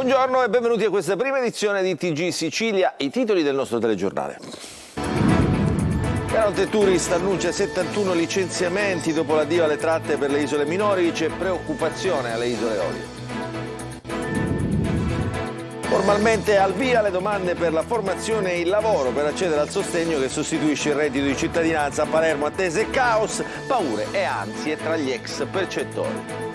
Buongiorno e benvenuti a questa prima edizione di TG Sicilia, i titoli del nostro telegiornale. Caronte Tourist annuncia 71 licenziamenti dopo l'addio alle tratte per le isole minori, c'è preoccupazione alle isole Eolie. Formalmente al via le domande per la formazione e il lavoro per accedere al sostegno che sostituisce il reddito di cittadinanza. A Palermo attese caos, paure e ansie tra gli ex percettori.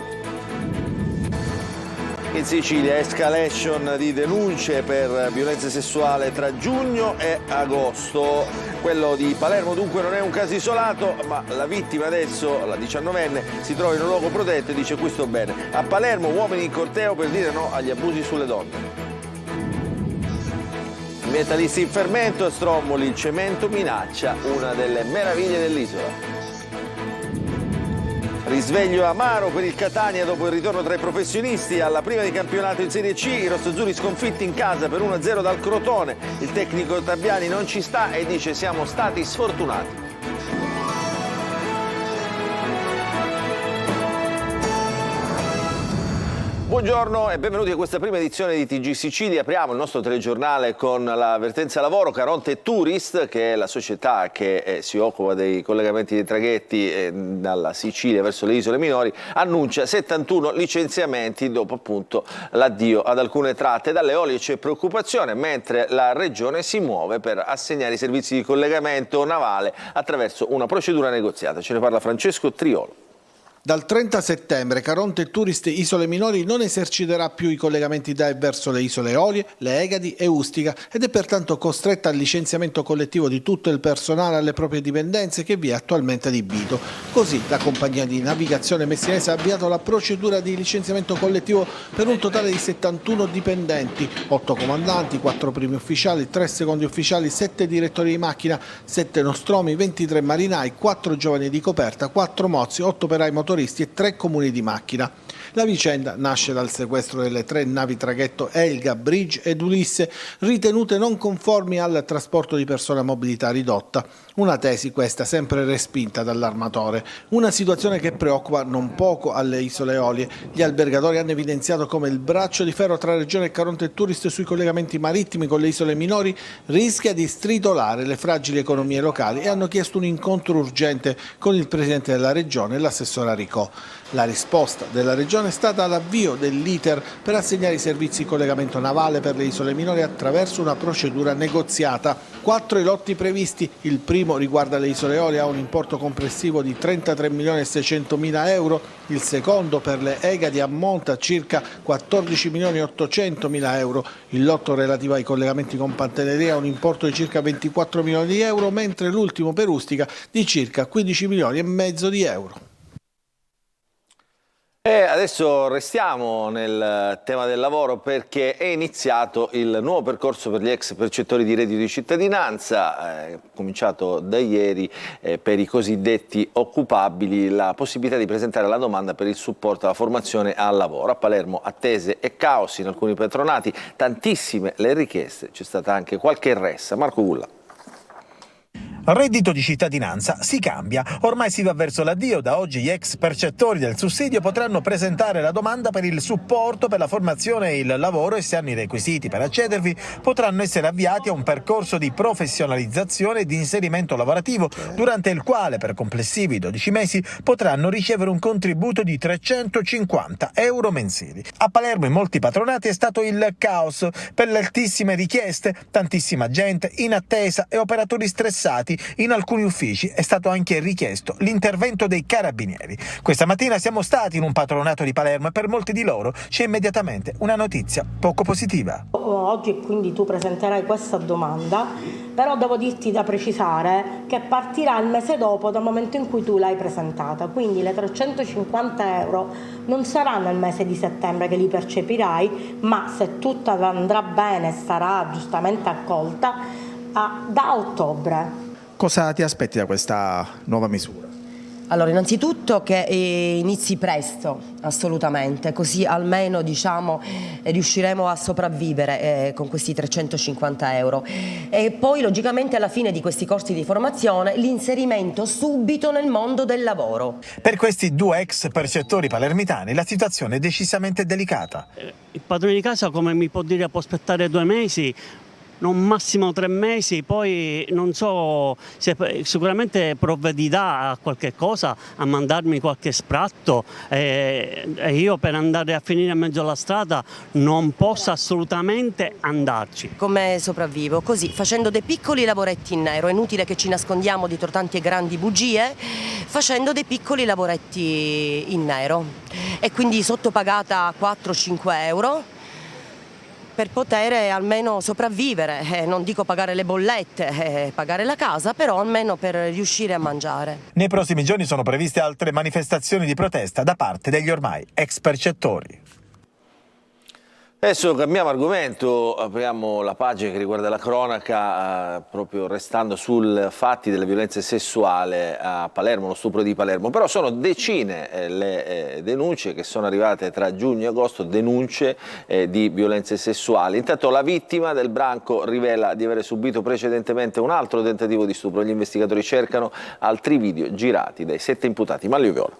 In Sicilia escalation di denunce per violenza sessuale tra giugno e agosto. Quello di Palermo dunque non è un caso isolato, ma la vittima adesso, la 19enne, si trova in un luogo protetto e dice qui sto bene. A Palermo uomini in corteo per dire no agli abusi sulle donne. Metalisti in fermento a Stromboli, il cemento minaccia una delle meraviglie dell'isola. Risveglio amaro per il Catania dopo il ritorno tra i professionisti alla prima di campionato in Serie C, i rossoazzurri sconfitti in casa per 1-0 dal Crotone. Il tecnico Tabiani non ci sta e dice siamo stati sfortunati. Buongiorno e benvenuti a questa prima edizione di TG Sicilia. Apriamo il nostro telegiornale con l'avvertenza lavoro. Caronte Tourist, che è la società che si occupa dei collegamenti dei traghetti dalla Sicilia verso le isole minori, annuncia 71 licenziamenti dopo appunto l'addio ad alcune tratte. Dalle Eolie c'è preoccupazione, mentre la Regione si muove per assegnare i servizi di collegamento navale attraverso una procedura negoziata. Ce ne parla Francesco Triolo. Dal 30 settembre Caronte Tourist Isole Minori non eserciterà più i collegamenti da e verso le isole Eolie, le Egadi e Ustica ed è pertanto costretta al licenziamento collettivo di tutto il personale alle proprie dipendenze che vi è attualmente adibito. Così la compagnia di navigazione messinese ha avviato la procedura di licenziamento collettivo per un totale di 71 dipendenti, 8 comandanti, 4 primi ufficiali, 3 secondi ufficiali, 7 direttori di macchina, 7 nostromi, 23 marinai, 4 giovani di coperta, 4 mozzi, 8 operai motoristi e 3 comuni di macchina. La vicenda nasce dal sequestro delle 3 navi traghetto Elga, Bridge ed Ulisse ritenute non conformi al trasporto di persone a mobilità ridotta. Una tesi questa sempre respinta dall'armatore. Una situazione che preoccupa non poco alle isole Eolie. Gli albergatori hanno evidenziato come il braccio di ferro tra Regione e Caronte Tourist sui collegamenti marittimi con le isole minori rischia di stritolare le fragili economie locali e hanno chiesto un incontro urgente con il Presidente della Regione e l'assessore Aricò. La risposta della Regione è stata l'avvio dell'iter per assegnare i servizi di collegamento navale per le isole minori attraverso una procedura negoziata. 4 i lotti previsti, il primo riguarda le isole Eolie, ha un importo complessivo di 33.600.000 euro, il secondo per le Egadi ammonta a circa 14.800.000 euro, il lotto relativo ai collegamenti con Pantelleria ha un importo di circa 24 milioni di euro, mentre l'ultimo per Ustica di circa 15 milioni e mezzo di euro. E adesso restiamo nel tema del lavoro perché è iniziato il nuovo percorso per gli ex percettori di reddito di cittadinanza, cominciato da ieri per i cosiddetti occupabili, la possibilità di presentare la domanda per il supporto alla formazione al lavoro. A Palermo attese e caos in alcuni patronati, tantissime le richieste, c'è stata anche qualche ressa. Marco Gulla. Reddito di cittadinanza si cambia, ormai si va verso l'addio, da oggi gli ex percettori del sussidio potranno presentare la domanda per il supporto per la formazione e il lavoro e se hanno i requisiti per accedervi potranno essere avviati a un percorso di professionalizzazione e di inserimento lavorativo durante il quale per complessivi 12 mesi potranno ricevere un contributo di 350 euro mensili. A Palermo in molti patronati è stato il caos per le altissime richieste, tantissima gente in attesa e operatori stressati. In alcuni uffici è stato anche richiesto l'intervento dei carabinieri. Questa mattina siamo stati in un patronato di Palermo e per molti di loro c'è immediatamente una notizia poco positiva. Oggi quindi tu presenterai questa domanda, però devo dirti da precisare che partirà il mese dopo dal momento in cui tu l'hai presentata, quindi le 350 euro non saranno nel mese di settembre che li percepirai, ma se tutto andrà bene sarà giustamente accolta da ottobre. Cosa ti aspetti da questa nuova misura? Allora, innanzitutto che inizi presto, assolutamente, così almeno riusciremo a sopravvivere con questi 350 euro. E poi logicamente alla fine di questi corsi di formazione l'inserimento subito nel mondo del lavoro. Per questi due ex percettori palermitani la situazione è decisamente delicata. Il padrone di casa, come mi può dire, può aspettare 2 mesi, non massimo 3 mesi, poi non so se sicuramente provvederà a qualche cosa, a mandarmi qualche spratto e io per andare a finire in mezzo alla strada non posso assolutamente andarci. Come sopravvivo? Così, facendo dei piccoli lavoretti in nero, è inutile che ci nascondiamo dietro tante grandi bugie, facendo dei piccoli lavoretti in nero e quindi sottopagata 4-5 euro. Per poter almeno sopravvivere, non dico pagare le bollette, pagare la casa, però almeno per riuscire a mangiare. Nei prossimi giorni sono previste altre manifestazioni di protesta da parte degli ormai ex percettori. Adesso cambiamo argomento, apriamo la pagina che riguarda la cronaca, proprio restando sul fatti della violenza sessuale a Palermo, lo stupro di Palermo. Però sono decine le denunce che sono arrivate tra giugno e agosto, denunce di violenze sessuali. Intanto la vittima del branco rivela di aver subito precedentemente un altro tentativo di stupro. Gli investigatori cercano altri video girati dai 7 imputati. Manlio Viola.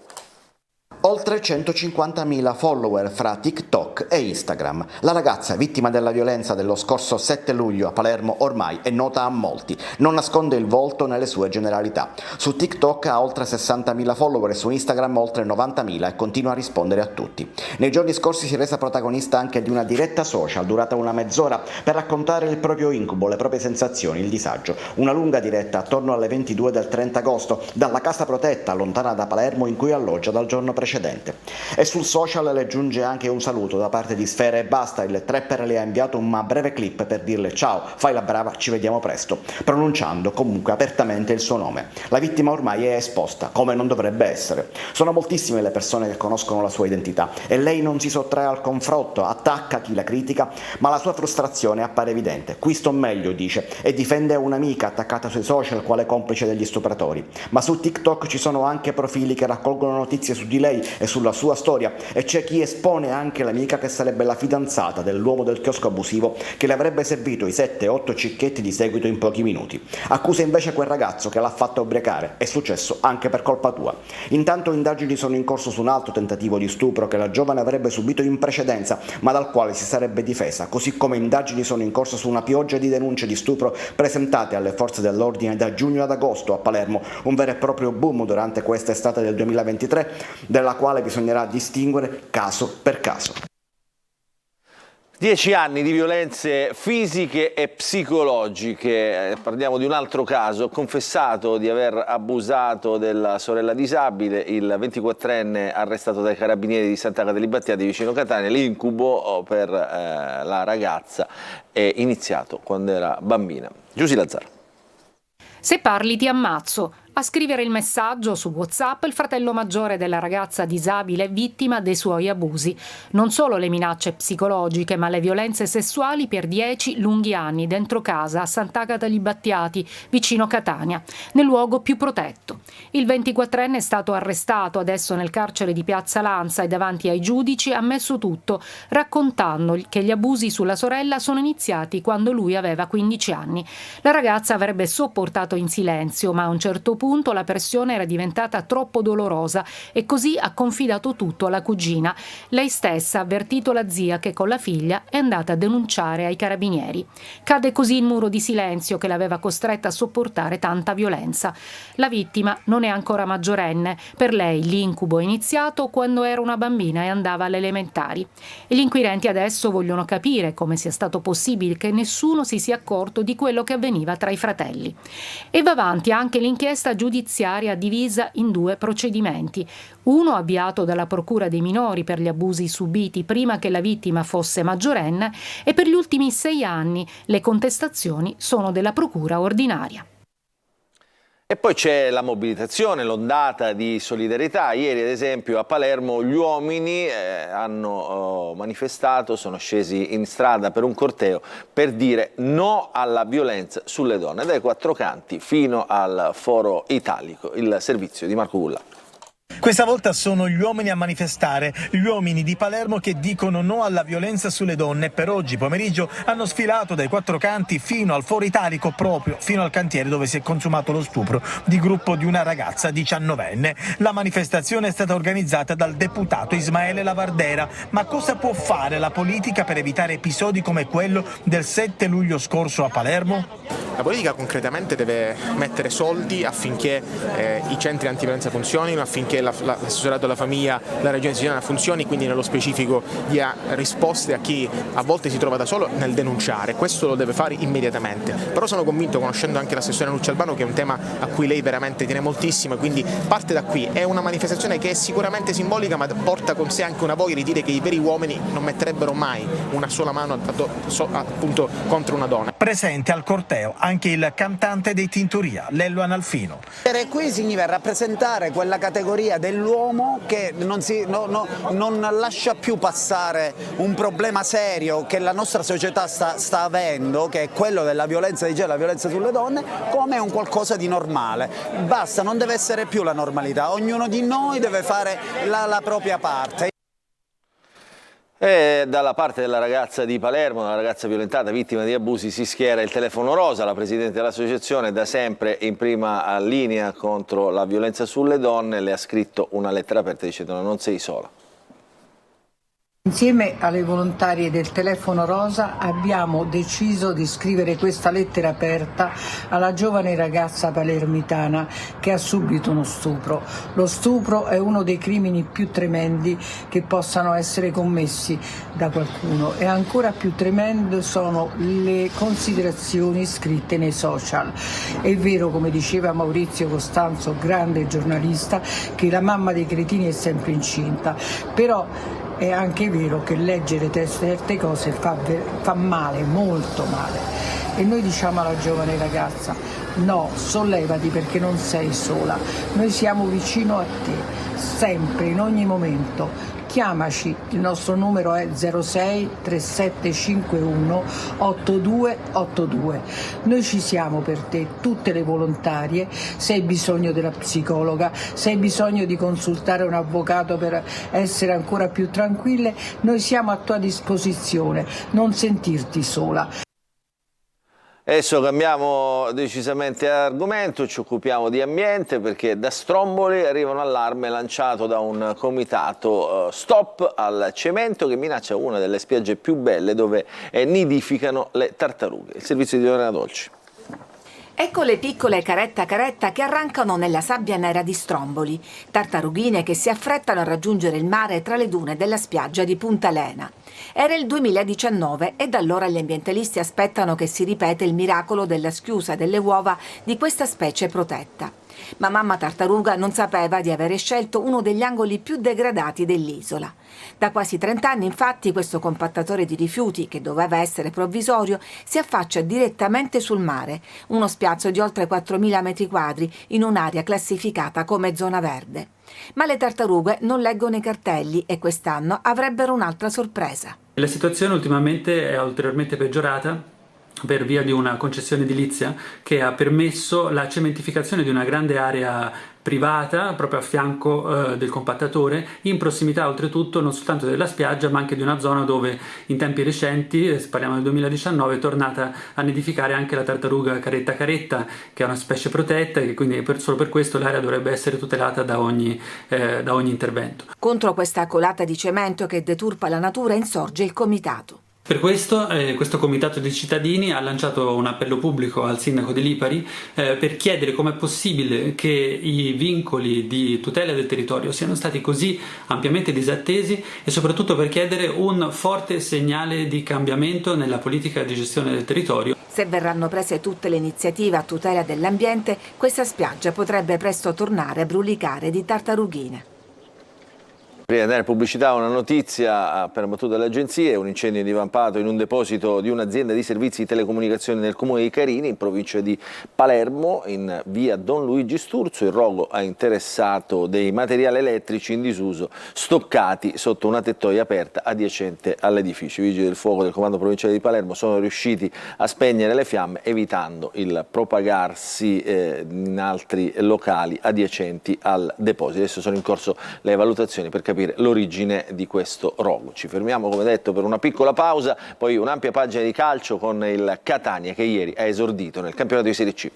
Oltre 150.000 follower fra TikTok e Instagram. La ragazza vittima della violenza dello scorso 7 luglio a Palermo ormai è nota a molti. Non nasconde il volto nelle sue generalità. Su TikTok ha oltre 60.000 follower e su Instagram oltre 90.000 e continua a rispondere a tutti. Nei giorni scorsi si è resa protagonista anche di una diretta social durata una mezz'ora per raccontare il proprio incubo, le proprie sensazioni, il disagio. Una lunga diretta attorno alle 22 del 30 agosto dalla casa protetta lontana da Palermo in cui alloggia dal giorno precedente. E sul social le giunge anche un saluto da parte di Sfera e Basta. Il trapper le ha inviato una breve clip per dirle ciao, fai la brava, ci vediamo presto, pronunciando comunque apertamente il suo nome. La vittima ormai è esposta, come non dovrebbe essere. Sono moltissime le persone che conoscono la sua identità e lei non si sottrae al confronto, attacca chi la critica, ma la sua frustrazione appare evidente. Qui sto meglio, dice, e difende un'amica attaccata sui social quale complice degli stupratori. Ma su TikTok ci sono anche profili che raccolgono notizie su di lei e sulla sua storia, e c'è chi espone anche l'amica che sarebbe la fidanzata dell'uomo del chiosco abusivo che le avrebbe servito i 7-8 cicchetti di seguito in pochi minuti. Accusa invece quel ragazzo che l'ha fatta ubriacare, è successo anche per colpa tua. Intanto indagini sono in corso su un altro tentativo di stupro che la giovane avrebbe subito in precedenza ma dal quale si sarebbe difesa, così come indagini sono in corso su una pioggia di denunce di stupro presentate alle forze dell'ordine da giugno ad agosto a Palermo, un vero e proprio boom durante questa estate del 2023 della quale bisognerà distinguere caso per caso. 10 anni di violenze fisiche e psicologiche. Parliamo di un altro caso. Ha confessato di aver abusato della sorella disabile, il 24enne arrestato dai carabinieri di Sant'Agata di Battiati vicino Catania. L'incubo per la ragazza è iniziato quando era bambina. Giusy Lazzaro. Se parli ti ammazzo. A scrivere il messaggio su WhatsApp il fratello maggiore della ragazza disabile vittima dei suoi abusi. Non solo le minacce psicologiche, ma le violenze sessuali per 10 lunghi anni dentro casa a Sant'Agata di Battiati, vicino Catania, nel luogo più protetto. Il 24enne è stato arrestato adesso nel carcere di Piazza Lanza e davanti ai giudici ha ammesso tutto, raccontando che gli abusi sulla sorella sono iniziati quando lui aveva 15 anni. La ragazza avrebbe sopportato in silenzio, ma a un certo punto la pressione era diventata troppo dolorosa e così ha confidato tutto alla cugina. Lei stessa ha avvertito la zia che con la figlia è andata a denunciare ai carabinieri. Cade così il muro di silenzio che l'aveva costretta a sopportare tanta violenza. La vittima non è ancora maggiorenne. Per lei l'incubo è iniziato quando era una bambina e andava alle elementari. E gli inquirenti adesso vogliono capire come sia stato possibile che nessuno si sia accorto di quello che avveniva tra i fratelli. E va avanti anche l'inchiesta giudiziaria divisa in 2 procedimenti. Uno avviato dalla Procura dei minori per gli abusi subiti prima che la vittima fosse maggiorenne e per gli ultimi 6 anni le contestazioni sono della Procura ordinaria. E poi c'è la mobilitazione, l'ondata di solidarietà. Ieri, ad esempio, a Palermo gli uomini hanno manifestato, sono scesi in strada per un corteo per dire no alla violenza sulle donne, dai Quattro Canti fino al Foro Italico, il servizio di Marco Gullà. Questa volta sono gli uomini a manifestare, gli uomini di Palermo che dicono no alla violenza sulle donne. Per oggi pomeriggio hanno sfilato dai quattro canti fino al Foro Italico, proprio fino al cantiere dove si è consumato lo stupro di gruppo di una ragazza 19enne. La manifestazione è stata organizzata dal deputato Ismaele Lavardera. Ma cosa può fare la politica per evitare episodi come quello del 7 luglio scorso a Palermo? La politica concretamente deve mettere soldi affinché i centri antiviolenza funzionino, affinché l'assessorato alla famiglia, la regione siciliana funzioni, quindi nello specifico dia risposte a chi a volte si trova da solo nel denunciare. Questo lo deve fare immediatamente. Però sono convinto, conoscendo anche l'assessore Nucci Albano, che è un tema a cui lei veramente tiene moltissimo, e quindi parte da qui. È una manifestazione che è sicuramente simbolica, ma porta con sé anche una voglia di dire che i veri uomini non metterebbe mai una sola mano appunto contro una donna. Presente al corteo anche il cantante dei Tintoria, Lello Analfino. Qui significa rappresentare quella categoria dell'uomo che non lascia più passare un problema serio che la nostra società sta avendo, che è quello della violenza di genere, la violenza sulle donne, come un qualcosa di normale. Basta, non deve essere più la normalità, ognuno di noi deve fare la propria parte. E dalla parte della ragazza di Palermo, una ragazza violentata, vittima di abusi, si schiera il Telefono Rosa. La presidente dell'associazione, da sempre in prima linea contro la violenza sulle donne, le ha scritto una lettera aperta dicendo: non sei sola. Insieme alle volontarie del Telefono Rosa abbiamo deciso di scrivere questa lettera aperta alla giovane ragazza palermitana che ha subito uno stupro. Lo stupro è uno dei crimini più tremendi che possano essere commessi da qualcuno, e ancora più tremende sono le considerazioni scritte nei social. È vero, come diceva Maurizio Costanzo, grande giornalista, che la mamma dei cretini è sempre incinta, però è anche vero che leggere certe cose fa male, molto male. E noi diciamo alla giovane ragazza: no, sollevati, perché non sei sola. Noi siamo vicino a te, sempre, in ogni momento. Chiamaci, il nostro numero è 06 3751 8282. Noi ci siamo per te, tutte le volontarie. Se hai bisogno della psicologa, se hai bisogno di consultare un avvocato per essere ancora più tranquille, noi siamo a tua disposizione. Non sentirti sola. Adesso cambiamo decisamente argomento, ci occupiamo di ambiente, perché da Stromboli arriva un allarme lanciato da un comitato Stop al cemento che minaccia una delle spiagge più belle dove nidificano le tartarughe. Il servizio di Lorena Dolci. Ecco le piccole caretta caretta che arrancano nella sabbia nera di Stromboli, tartarughine che si affrettano a raggiungere il mare tra le dune della spiaggia di Punta Lena. Era il 2019 e da allora gli ambientalisti aspettano che si ripeta il miracolo della schiusa delle uova di questa specie protetta. Ma mamma tartaruga non sapeva di avere scelto uno degli angoli più degradati dell'isola. Da quasi 30 anni, infatti, questo compattatore di rifiuti, che doveva essere provvisorio, si affaccia direttamente sul mare, uno spiazzo di oltre 4.000 metri quadri in un'area classificata come zona verde. Ma le tartarughe non leggono i cartelli e quest'anno avrebbero un'altra sorpresa. La situazione ultimamente è ulteriormente peggiorata per via di una concessione edilizia che ha permesso la cementificazione di una grande area privata proprio a fianco del compattatore, in prossimità oltretutto non soltanto della spiaggia ma anche di una zona dove in tempi recenti, se parliamo del 2019, è tornata a nidificare anche la tartaruga caretta caretta, che è una specie protetta e quindi solo per questo l'area dovrebbe essere tutelata da ogni intervento. Contro questa colata di cemento che deturpa la natura insorge il comitato. Per questo comitato di cittadini ha lanciato un appello pubblico al sindaco di Lipari per chiedere com'è possibile che i vincoli di tutela del territorio siano stati così ampiamente disattesi e soprattutto per chiedere un forte segnale di cambiamento nella politica di gestione del territorio. Se verranno prese tutte le iniziative a tutela dell'ambiente, questa spiaggia potrebbe presto tornare a brulicare di tartarughine. Prima di andare in pubblicità, una notizia appena battuta dalle agenzie: un incendio divampato in un deposito di un'azienda di servizi di telecomunicazione nel comune di Carini, in provincia di Palermo, in via Don Luigi Sturzo. Il rogo ha interessato dei materiali elettrici in disuso stoccati sotto una tettoia aperta adiacente all'edificio. I vigili del fuoco del comando provinciale di Palermo sono riusciti a spegnere le fiamme, evitando il propagarsi in altri locali adiacenti al deposito. Adesso sono in corso le valutazioni per capire l'origine di questo rogo. Ci fermiamo, come detto, per una piccola pausa, poi un'ampia pagina di calcio con il Catania che ieri ha esordito nel campionato di Serie C.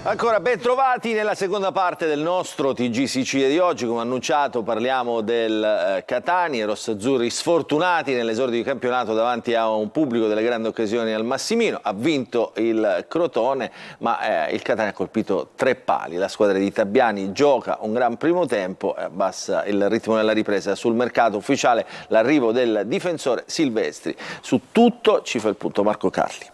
Ancora ben trovati nella seconda parte del nostro TG Sicilia di oggi. Come annunciato parliamo del Catania, rossazzurri sfortunati nell'esordio di campionato davanti a un pubblico delle grandi occasioni al Massimino. Ha vinto il Crotone, ma il Catania ha colpito 3 pali. La squadra di Tabiani gioca un gran primo tempo, abbassa il ritmo della ripresa. Sul mercato ufficiale l'arrivo del difensore Silvestri. Su tutto ci fa il punto Marco Carli.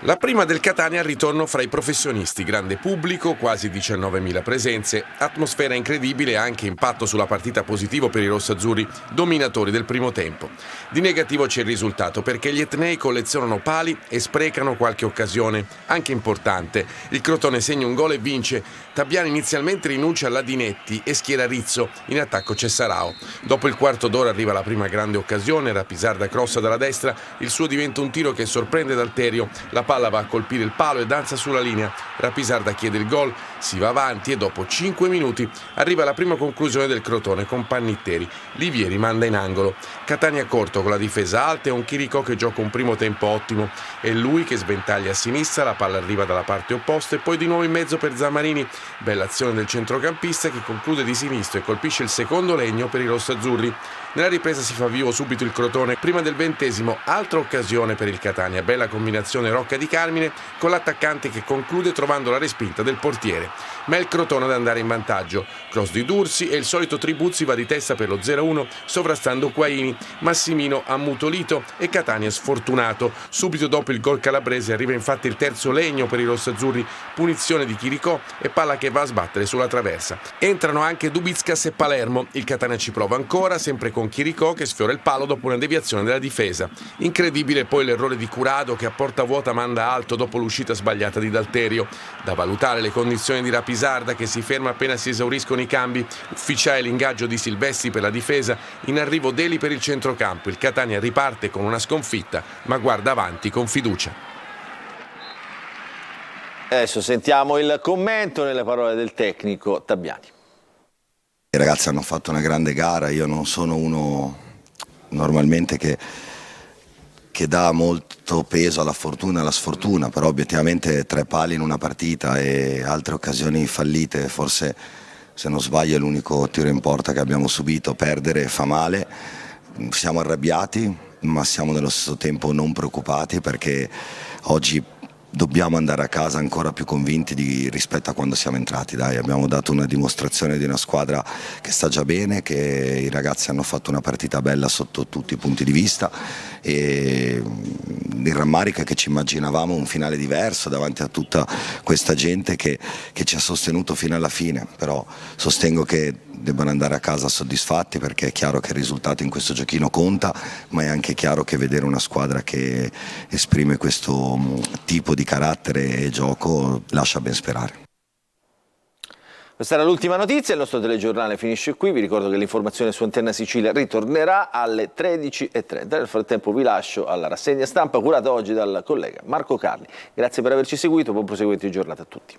La prima del Catania al ritorno fra i professionisti, grande pubblico, quasi 19.000 presenze, atmosfera incredibile e anche impatto sulla partita positivo per i rossazzurri, dominatori del primo tempo. Di negativo c'è il risultato perché gli etnei collezionano pali e sprecano qualche occasione, anche importante. Il Crotone segna un gol e vince. Tabiani inizialmente rinuncia alla Dinetti e schiera Rizzo, in attacco c'è Sarao. Dopo il quarto d'ora arriva la prima grande occasione, Rapisarda crossa dalla destra, il suo diventa un tiro che sorprende D'Alterio, la palla va a colpire il palo e danza sulla linea. Rapisarda chiede il gol, si va avanti e dopo 5 minuti arriva la prima conclusione del Crotone con Pannitteri. Livieri manda in angolo. Catania corto con la difesa alta e un Chiricò che gioca un primo tempo ottimo. È lui che sventaglia a sinistra, la palla arriva dalla parte opposta e poi di nuovo in mezzo per Zamarini. Bella azione del centrocampista che conclude di sinistro e colpisce il secondo legno per i rossazzurri. Nella ripresa si fa vivo subito il Crotone. Prima del 20°, altra occasione per il Catania. Bella combinazione Rocca di Carmine con l'attaccante che conclude trovando la respinta del portiere. Ma è il Crotone ad andare in vantaggio. Cross di Dursi e il solito Tribuzzi va di testa per lo 0-1 sovrastando Quaini. Massimino ammutolito e Catania sfortunato. Subito dopo il gol calabrese arriva infatti il terzo legno per i rossazzurri. Punizione di Chiricò e palla che va a sbattere sulla traversa. Entrano anche Dubickas e Palermo. Il Catania ci prova ancora, sempre con Chiricò che sfiora il palo dopo una deviazione della difesa. Incredibile poi l'errore di Curado che a porta vuota manda alto dopo l'uscita sbagliata di D'Alterio. Da valutare le condizioni di Rapisarda che si ferma appena si esauriscono i cambi. Ufficiale l'ingaggio di Silvestri per la difesa. In arrivo Deli per il centrocampo. Il Catania riparte con una sconfitta ma guarda avanti con fiducia. Adesso sentiamo il commento nelle parole del tecnico Tabiani. I ragazzi hanno fatto una grande gara, io non sono uno normalmente che dà molto peso alla fortuna e alla sfortuna, però obiettivamente 3 pali in una partita e altre occasioni fallite, forse se non sbaglio è l'unico tiro in porta che abbiamo subito. Perdere fa male, siamo arrabbiati ma siamo nello stesso tempo non preoccupati perché oggi dobbiamo andare a casa ancora più convinti rispetto a quando siamo entrati. Dai, abbiamo dato una dimostrazione di una squadra che sta già bene, che i ragazzi hanno fatto una partita bella sotto tutti i punti di vista e il rammarico è che ci immaginavamo un finale diverso davanti a tutta questa gente che ci ha sostenuto fino alla fine, però sostengo che debbano andare a casa soddisfatti perché è chiaro che il risultato in questo giochino conta, ma è anche chiaro che vedere una squadra che esprime questo tipo di carattere e gioco lascia ben sperare. Questa era l'ultima notizia, il nostro telegiornale finisce qui. Vi ricordo che l'informazione su Antenna Sicilia ritornerà alle 13:30. Nel frattempo vi lascio alla rassegna stampa curata oggi dal collega Marco Carli. Grazie per averci seguito, buon proseguimento di giornata a tutti.